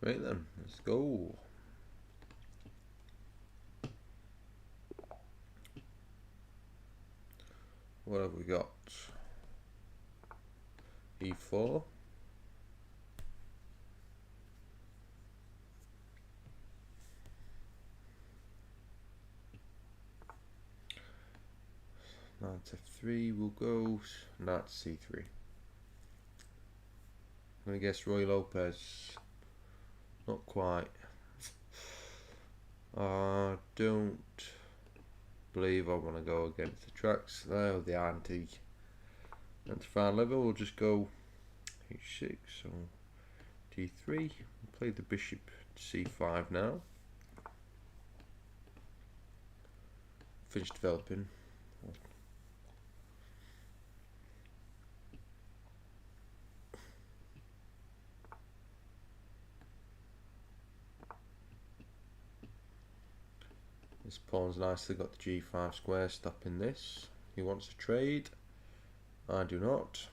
Right then, let's go. What have we got? E4. Knight F3 will go. Knight C3. I'm gonna guess Roy Lopez. Not quite. I don't believe I want to go against the tracks. They're the anti-file level. We'll just go H6. So D3. We'll play the bishop C5 now. Finish developing. This pawn's nicely got the G5 square stopping this. He wants to trade. I do not.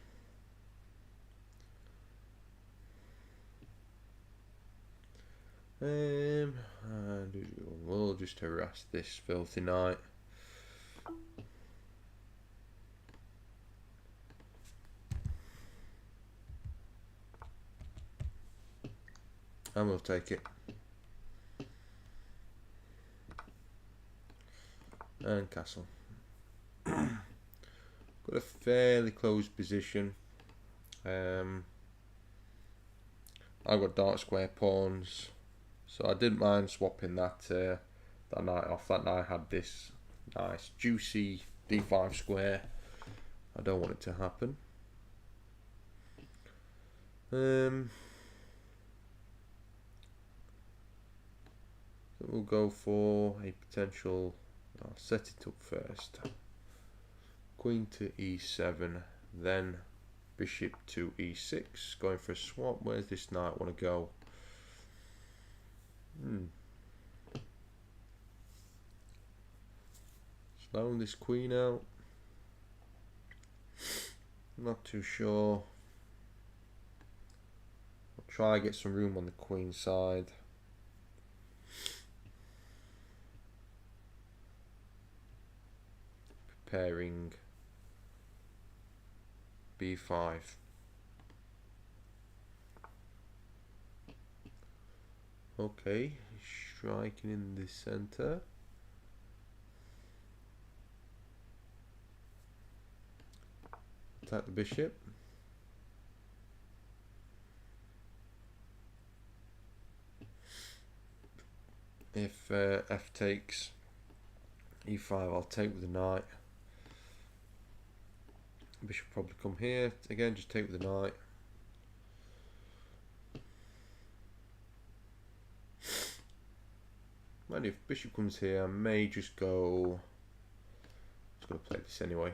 And we'll just harass this filthy knight. And we'll take it. And castle. Got a fairly close position. I've got dark square pawns, so I didn't mind swapping that that knight off. That knight had this nice juicy d5 square. I don't want it to happen. So we'll go for a potential. I'll set it up first. Queen to e7, then bishop to e6. Going for a swap. Where's this knight want to go? Slowing this queen out. Not too sure. I'll try and get some room on the queen side. Preparing b5. Okay, striking in the center. Attack the bishop. If f takes e5, I'll take with the knight. Bishop probably come here again. Just take with the knight. And if bishop comes here, I may just go. Just gonna play this anyway.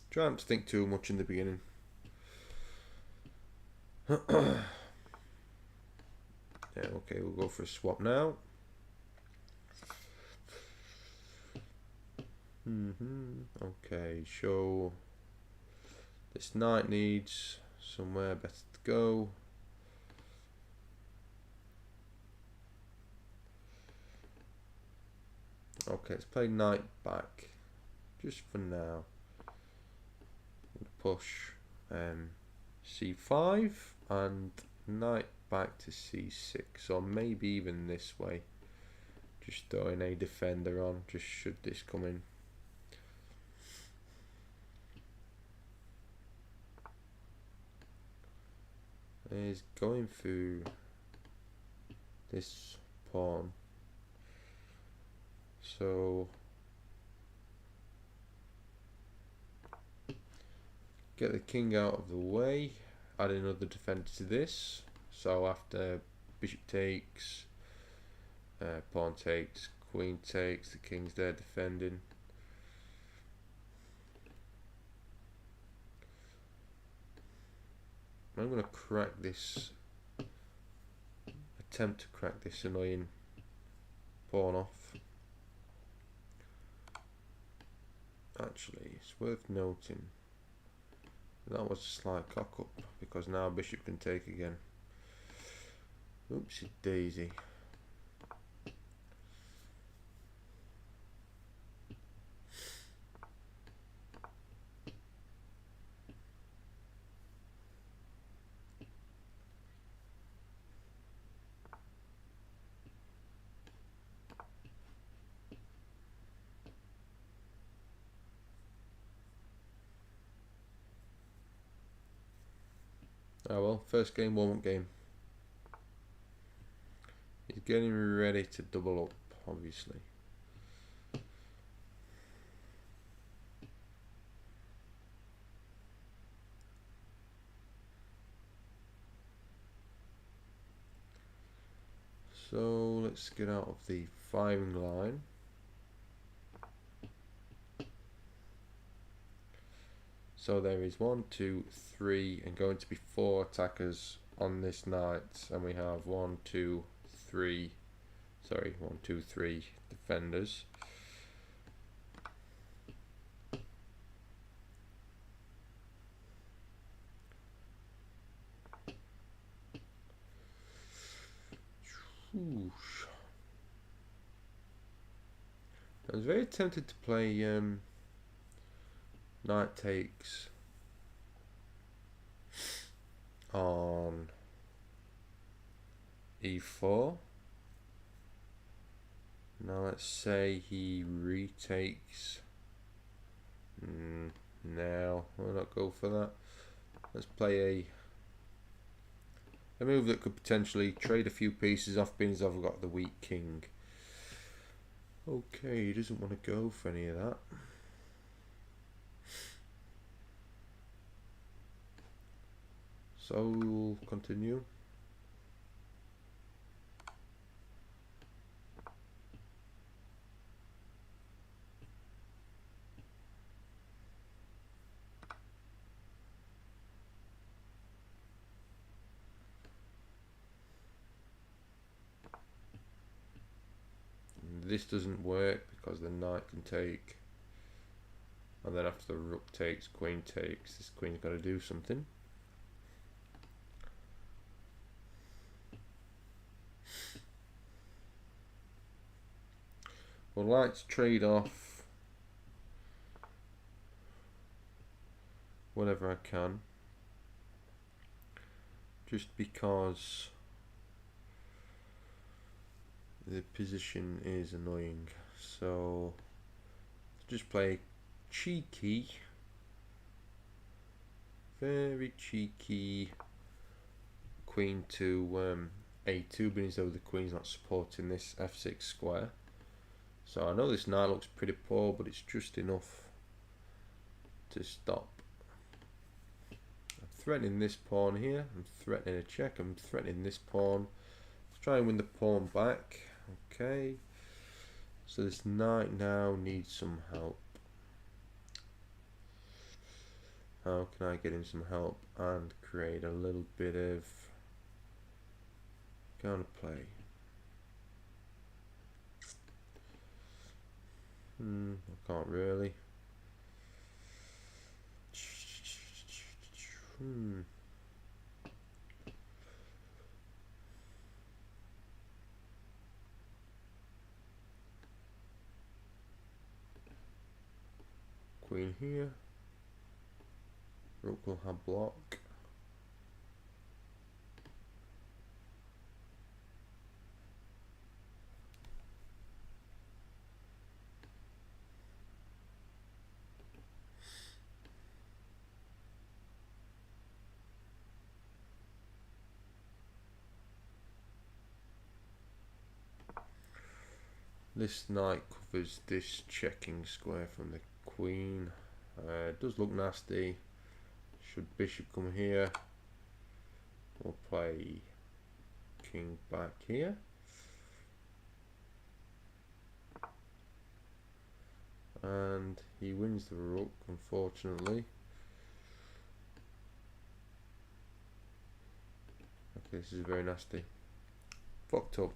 Try not to think too much in the beginning. Yeah, okay, we'll go for a swap now. Okay, so this knight needs somewhere better to go. Okay, let's play knight back just for now. Push c5 and knight back to c6, or maybe even this way. Just throwing a defender on, just should this come in. Is going through this pawn, so get the king out of the way, add another defender to this. So after bishop takes, pawn takes, queen takes, the king's there defending. I'm going to crack this, attempt to crack this annoying pawn off. Actually, it's worth noting That was a slight cock up because now bishop can take again. Oopsie daisy. Oh well, first game, warm-up game. He's getting ready to double up, obviously. So let's get out of the firing line. So there is 1, 2, 3, and going to be 4 attackers on this knight, and we have 1, 2, 3. Sorry, 1, 2, 3 defenders. Oosh. I was very tempted to play knight takes on e4. Now let's say he retakes. No, we'll not go for that. Let's play a move that could potentially trade a few pieces off, being as I've got the weak king. Okay, he doesn't want to go for any of that. So we'll continue. This doesn't work because the knight can take, and then after the rook takes, queen takes. This queen's got to do something. Well, I'd like to trade off whatever I can, just because the position is annoying. So just play cheeky, very cheeky queen to a2, being as though the queen's not supporting this f6 square. So I know this knight looks pretty poor, but it's just enough to stop. I'm threatening this pawn here, I'm threatening a check, I'm threatening this pawn. Let's try and win the pawn back. Okay, so this knight now needs some help. How can I get him some help and create a little bit of counterplay? I can't really. Queen here. Rook will have block. This knight covers this checking square from the queen. It does look nasty. Should bishop come here, we'll play king back here. And he wins the rook, unfortunately. Okay, this is very nasty. Fucked up.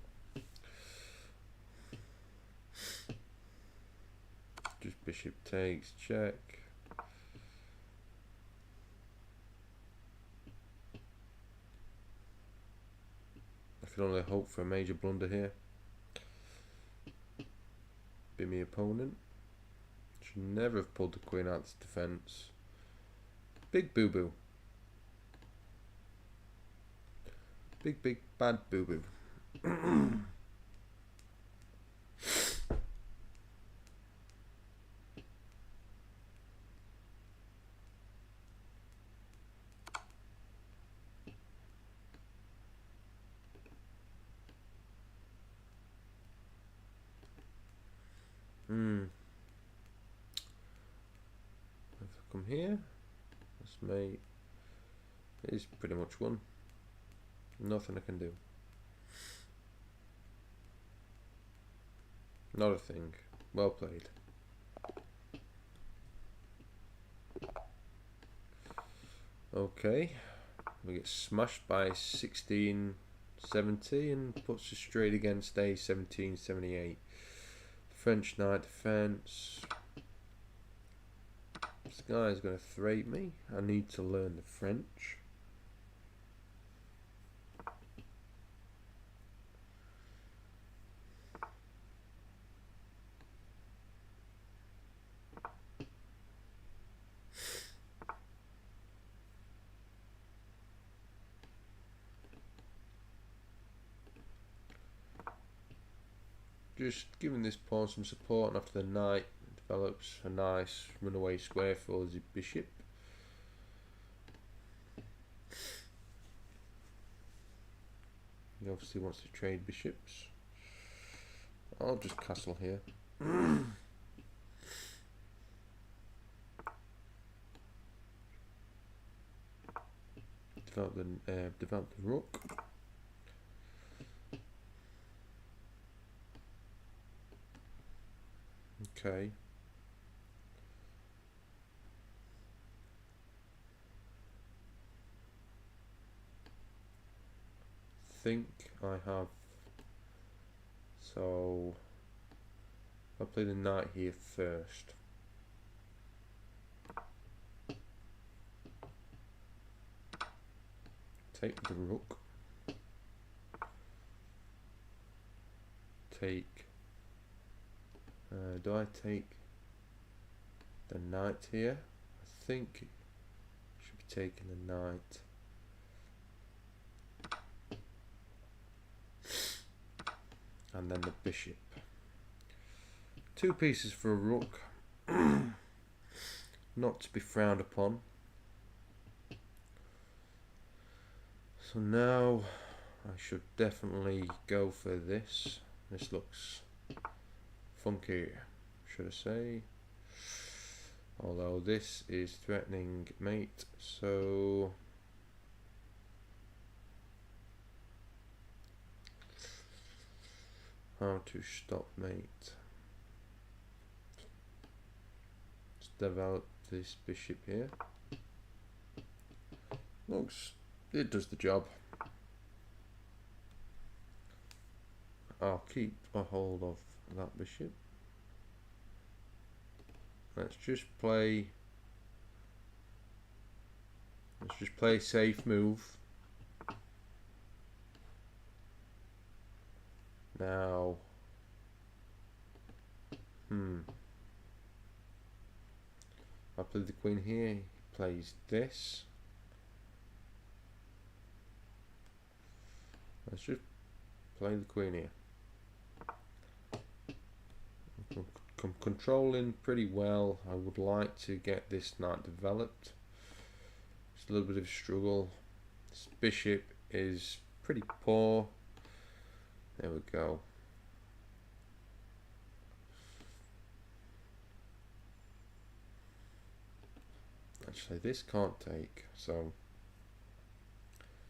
Just bishop takes, check. can only hope for a major blunder here. Be my opponent. Should never have pulled the queen out of defence. Big boo boo. Big bad boo boo. If I come here, this mate is pretty much won. Nothing I can do. Not a thing. Well played. Okay, we get smashed by 1670 and puts us straight against a 1778. French knight defense. This guy is going to threat me. I need to learn the French. Just giving this pawn some support, and after the knight develops a nice runaway square for the bishop. He obviously wants to trade bishops. I'll just castle here. Develop the rook. Okay. Think I have. So I'll play the knight here first. Take the rook. Take. Do I take the knight here? I think I should be taking the knight. And then the bishop. 2 pieces for a rook. Not to be frowned upon. So now I should definitely go for this. This looks funky, should I say. Although this is threatening mate, so how to stop mate? Let's develop this bishop here. Looks, it does the job. I'll keep a hold of that bishop. Let's just play safe move. Now I play the queen here, he plays this. Let's just play the queen here. I'm controlling pretty well. I would like to get this knight developed. It's a little bit of a struggle. This bishop is pretty poor. There we go. Actually, this can't take, so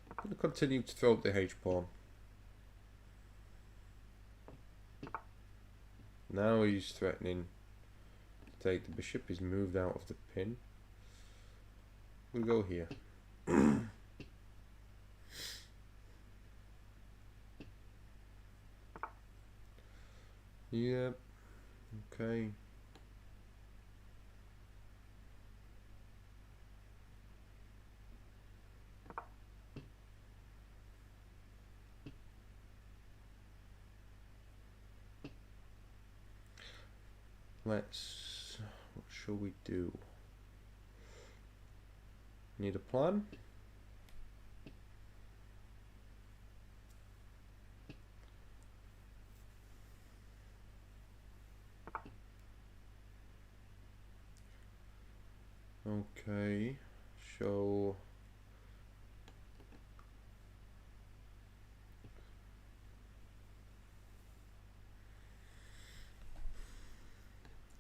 I'm going to continue to throw up the H-pawn. Now he's threatening to take the bishop. He's moved out of the pin. We'll go here. Yep. Okay. Let's. What shall we do? Need a plan? Okay, so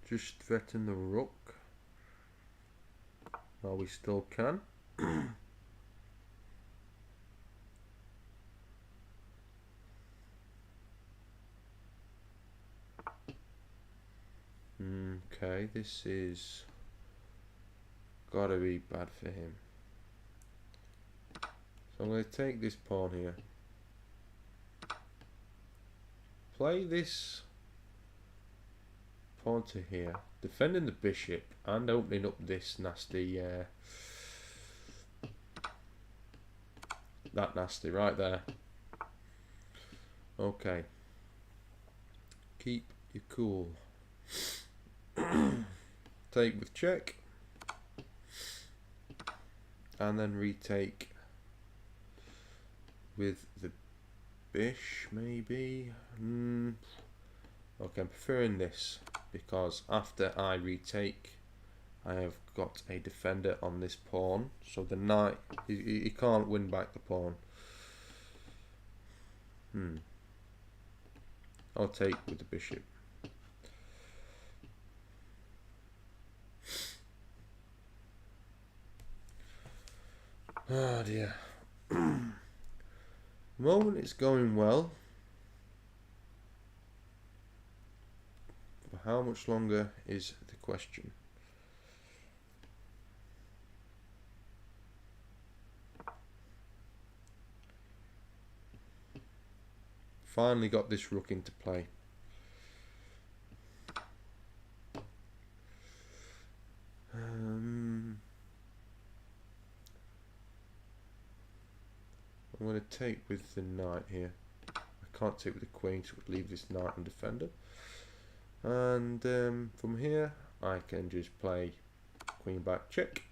just threaten the rook while we still can. Okay, this is gotta be bad for him. So I'm going to take this pawn here. Play this pawn to here, defending the bishop and opening up this nasty, that nasty right there. Okay. Keep your cool. Take with check. And then retake with the bish, maybe. Okay, I'm preferring this because after I retake, I have got a defender on this pawn. So the knight, he can't win back the pawn. I'll take with the bishop. Oh dear. The moment it's going well. For how much longer is the question? Finally got this rook into play. I'm going to take with the knight here. I can't take with the queen, so it would leave this knight undefended. And from here, I can just play queen back check.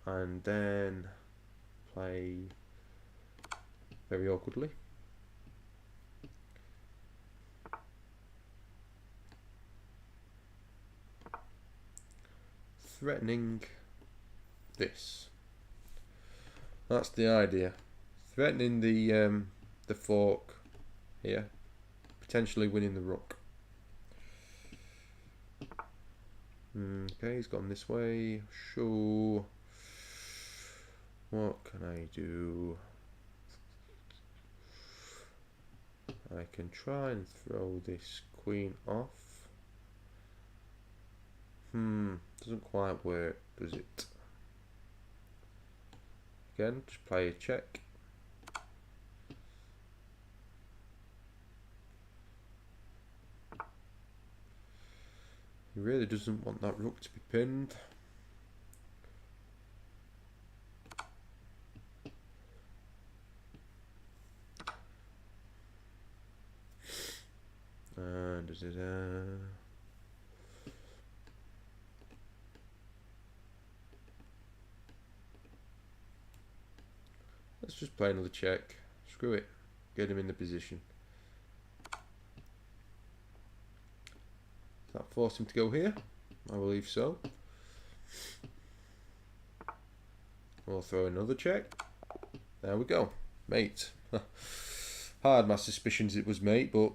And then play very awkwardly. Threatening this. That's the idea. Threatening the fork here, potentially winning the rook. Okay, he's gone this way. Sure. What can I do? I can try and throw this queen off. Doesn't quite work, does it? Again, just play a check. He really doesn't want that rook to be pinned. Let's just play another check. Screw it. Get him in the position. Does that force him to go here? I believe so. We'll throw another check. There we go. Mate. Hard my suspicions it was mate, but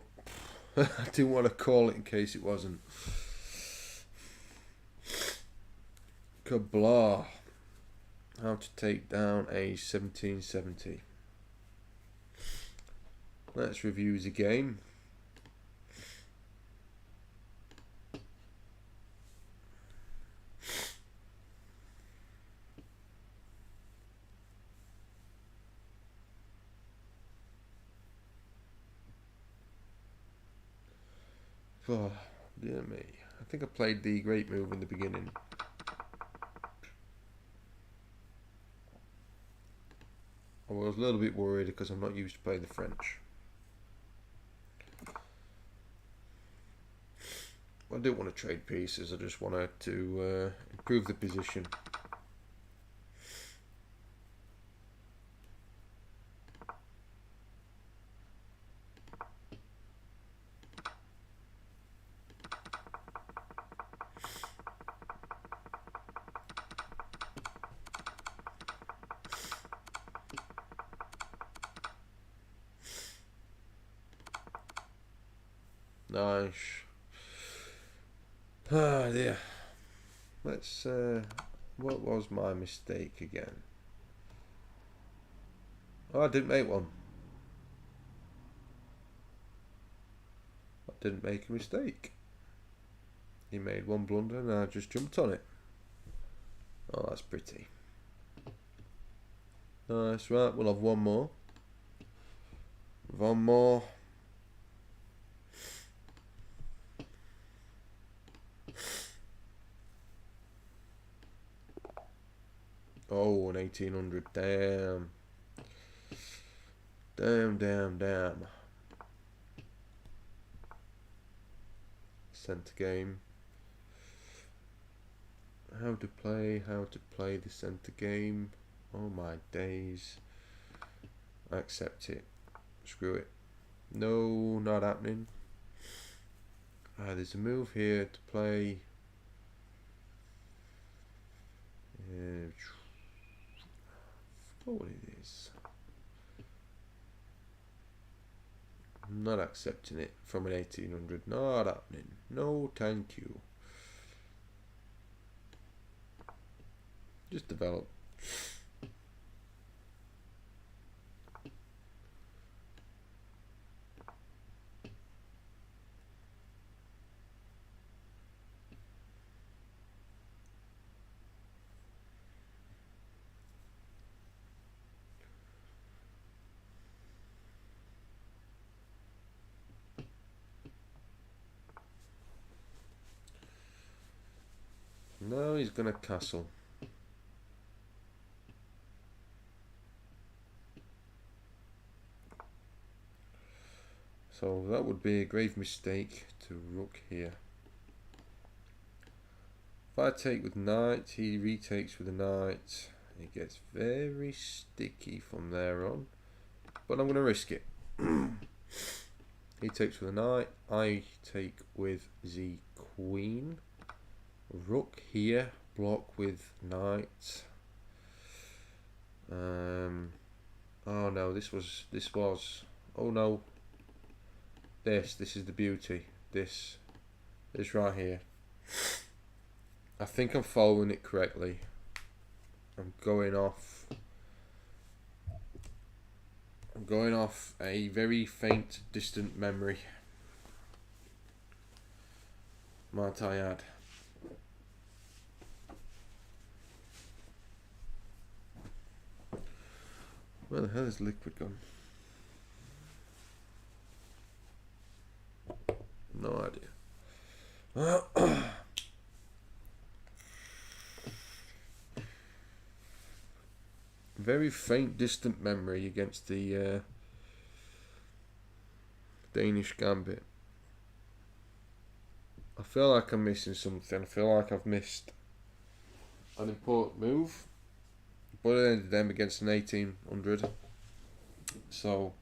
I didn't want to call it in case it wasn't. Kablah. How to take down a 1770. Let's review the game. Oh, dear me. I think I played the great move in the beginning. I was a little bit worried because I'm not used to playing the French. I didn't want to trade pieces, I just wanted to improve the position. Nice. Ah dear. Let's what was my mistake again? Oh, I didn't make one. I didn't make a mistake. He made one blunder and I just jumped on it. Oh, that's pretty. Nice, right, we'll have one more. One more. Oh, an 1800. Damn. Damn. Centre game. How to play the centre game. Oh my days. I accept it. Screw it. No, not happening. There's a move here to play. I forgot what it is. I'm not accepting it from an 1800. Not happening. No, thank you. Just develop. No, he's gonna castle. So that would be a grave mistake to rook here. If I take with knight, he retakes with a knight. It gets very sticky from there on. But I'm going to risk it. He takes with a knight. I take with the queen. Rook here. Block with knight. Oh no, this was. Oh no. This is the beauty. This right here. I think I'm following it correctly. I'm going off a very faint, distant memory. Might I add? Where the hell is liquid gone? No idea. Very faint, distant memory against the Danish Gambit. I feel like I'm missing something. I feel like I've missed an important move. But I ended them against an 1800. So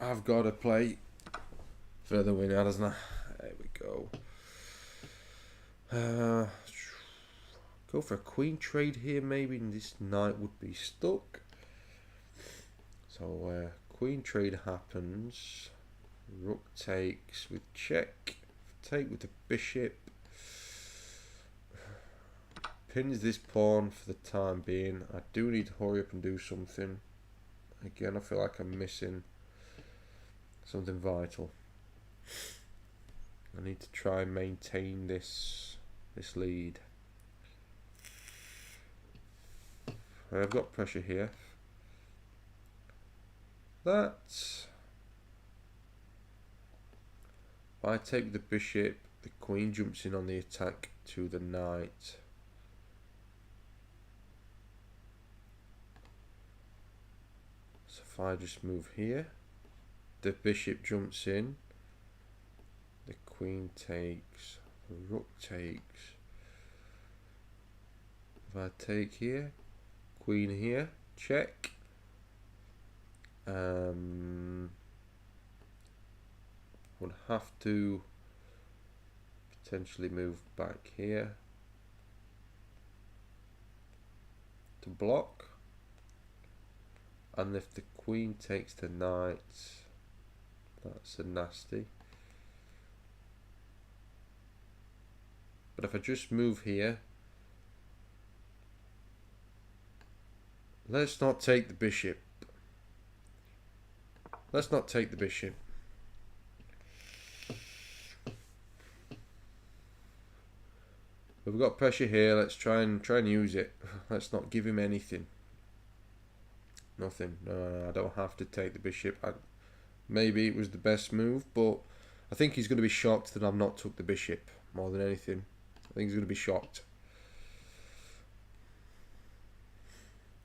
I've got to play further win out, hasn't I? There we go. Go for a queen trade here, maybe, and this knight would be stuck. So queen trade happens. Rook takes with check. Take with the bishop. Pins this pawn for the time being. I do need to hurry up and do something. Again, I feel like I'm missing something vital. I need to try and maintain this lead. I've got pressure here. If I take the bishop, the queen jumps in on the attack to the knight. if I just move here, the bishop jumps in, the queen takes, the rook takes. If I take here, queen here, check. Would have to potentially move back here to block, and if the queen takes the knight, that's a nasty. But if I just move here, let's not take the bishop. Let's not take the bishop. We've got pressure here. Let's try and use it. Let's not give him anything. Nothing. No, I don't have to take the bishop. Maybe it was the best move, but I think he's going to be shocked that I've not took the bishop more than anything. I think he's going to be shocked.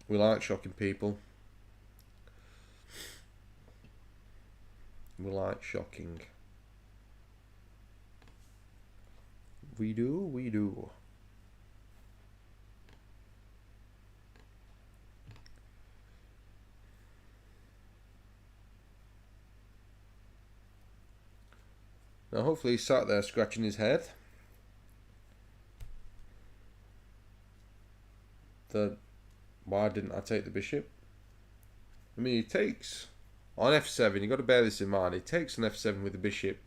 We like shocking people. We like shocking. We do, we do. Now hopefully he sat there scratching his head. Why didn't I take the bishop? I mean, he takes on f7. You've got to bear this in mind. He takes on f7 with the bishop.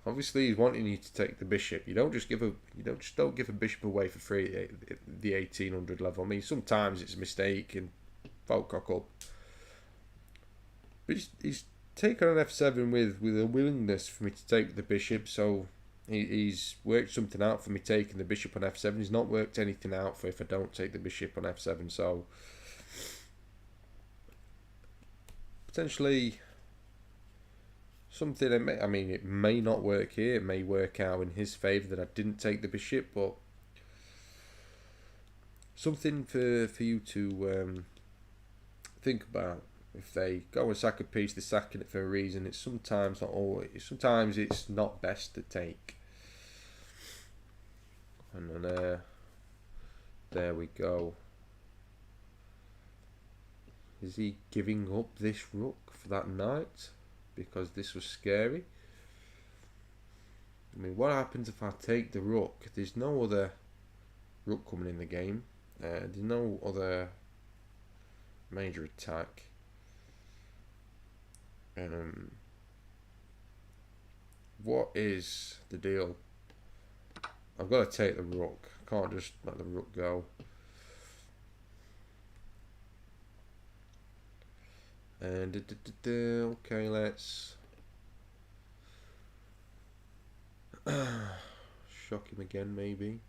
Obviously, he's wanting you to take the bishop. You don't just give a bishop away for free at the 1800 level. I mean, sometimes it's a mistake and folk cock up. But he's taken on f7 with a willingness for me to take the bishop. So he's worked something out for me taking the bishop on f7. He's not worked anything out for if I don't take the bishop on f7. So potentially something. It may not work here. It may work out in his favour that I didn't take the bishop, but something for you to think about. If they go and sack a piece, they're sacking it for a reason. It's sometimes not always. Sometimes it's not best to take. And then there we go. Is he giving up this rook for that knight? Because this was scary. I mean, what happens if I take the rook? There's no other rook coming in the game. There's no other major attack. What is the deal? I've got to take the rook. I can't just let the rook go. And okay, let's shock him again, maybe.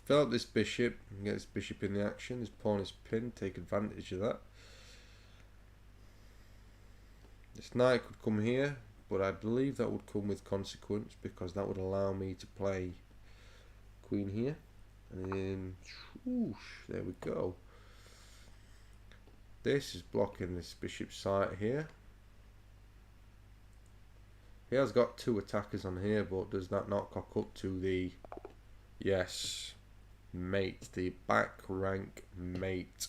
Develop this bishop and get this bishop in the action. This pawn is pinned. Take advantage of that. This knight could come here, but I believe that would come with consequence because that would allow me to play queen here. And then, whoosh, there we go. This is blocking this bishop side here. He has got two attackers on here, but does that not cock up to the, yes, mate, the back rank mate?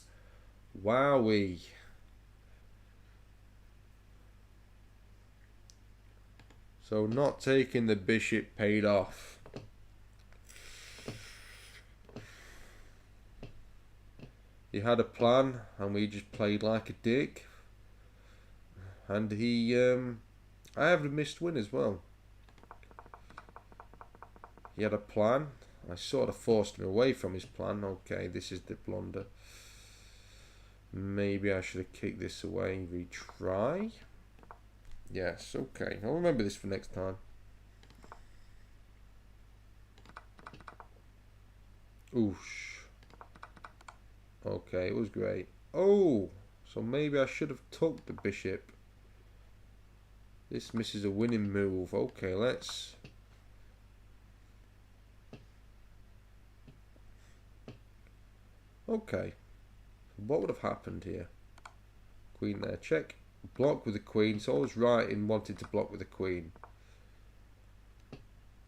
Wowee. So not taking the bishop paid off. He had a plan and we just played like a dick. And he, I have a missed win as well. He had a plan. I sort of forced him away from his plan. Okay, this is the blunder. Maybe I should have kicked this away. Retry. Yes, okay. I'll remember this for next time. Oosh. Okay, it was great. Oh, so maybe I should have took the bishop. This misses a winning move. Okay, let's Okay. What would have happened here? Queen there. Check. Block with the queen. So I was right in wanting to block with the queen.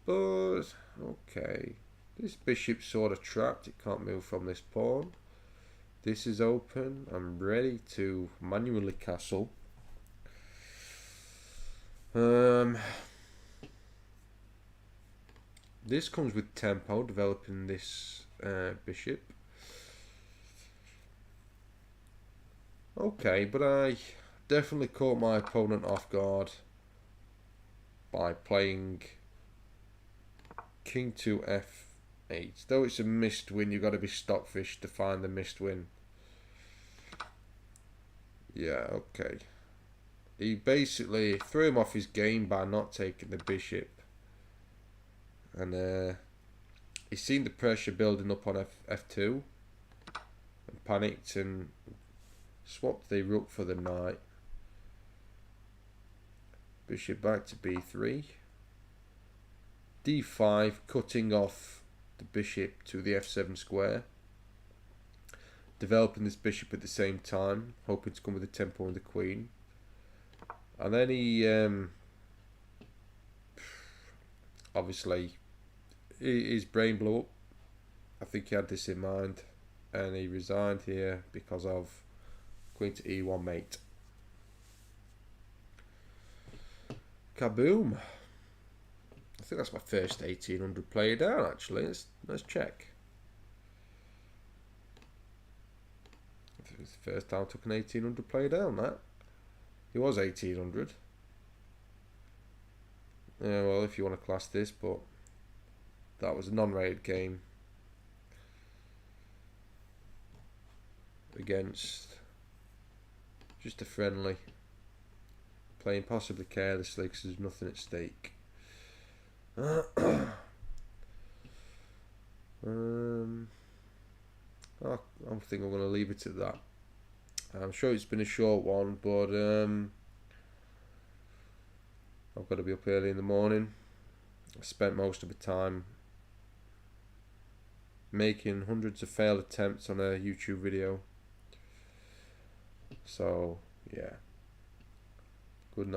But, okay. This bishop's sort of trapped. It can't move from this pawn. This is open. I'm ready to manually castle. This comes with tempo, developing this bishop. Okay, but I definitely caught my opponent off guard by playing king to f8. Though it's a missed win, you've got to be stockfish to find the missed win. Yeah, okay. He basically threw him off his game by not taking the bishop. And he's seen the pressure building up on f2 and panicked and swapped the rook for the knight. Bishop back to b3. d5, cutting off the bishop to the f7 square. Developing this bishop at the same time, hoping to come with the tempo and the queen. And then he obviously his brain blew up. I think he had this in mind, and he resigned here because of queen to e1 mate. Kaboom! I think that's my first 1800 player down. Actually, let's check. It's the first time I took an 1800 player down. That he was 1800. Yeah, well, if you want to class this, but that was a non-rated game against just a friendly, playing possibly carelessly because there's nothing at stake. I think I'm going to leave it at that. I'm sure it's been a short one, but I've got to be up early in the morning. I spent most of the time making hundreds of failed attempts on a YouTube video. So, yeah. Good night.